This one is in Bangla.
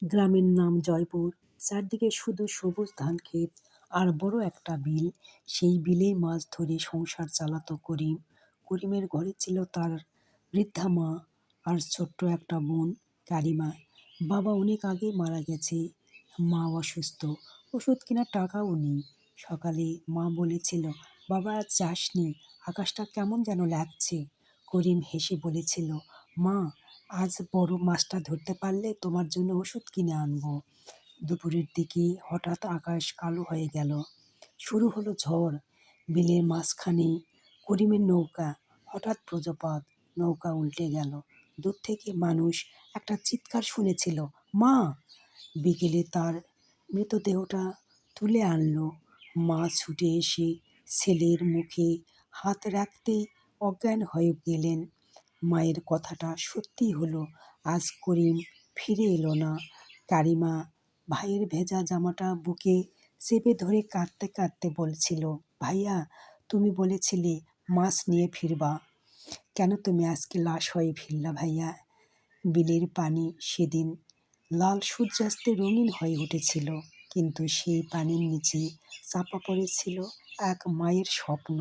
গ্রামের নাম জয়পুর। চারদিকে শুধু সবুজ ধানক্ষেত আর বড় একটা বিল। সেই বিলেই মাছ ধরে সংসার চালাতো করিম। করিমের ঘরে ছিল তার বৃদ্ধা মা আর ছোট্ট একটা বোন, কারিমা। বাবা অনেক আগে মারা গেছে। মা অসুস্থ, ওষুধ কেনার টাকাও নেই। সকালে মা বলেছিল, বাবা আজ যাসনি, আকাশটা কেমন যেন লাগছে। করিম হেসে বলেছিল, মা আজ বড় মাছটা ধরতে পারলে তোমার জন্য ওষুধ কিনে আনবো। দুপুরের দিকে হঠাৎ আকাশ কালো হয়ে গেল। শুরু হলো ঝড়। বিলের মাঝখানে করিমের নৌকা। হঠাৎ বজ্রপাত, নৌকা উল্টে গেল। দূর থেকে মানুষ একটা চিৎকার শুনেছিল, মা! বিকেলে তার মৃতদেহটা তুলে আনলো। মা ছুটে এসে ছেলের মুখে হাত রাখতেই অজ্ঞান হয়ে গেলেন। মায়ের কথাটা সত্যি হলো, আজ করিম ফিরে এলো না। কারিমা ভাইয়ের ভেজা জামাটা বুকে চেপে ধরে কাঁদতে কাঁদতে বলছিল, ভাইয়া, তুমি বলেছিলে মাছ নিয়ে ফিরবা, কেন তুমি আজকে লাশ হয়ে ফিরলা ভাইয়া? বিলের পানি সেদিন লাল সূর্যাস্তে রঙিন হয়ে উঠেছিল, কিন্তু সেই পানির নিচে চাপা পড়েছিল এক মায়ের স্বপ্ন।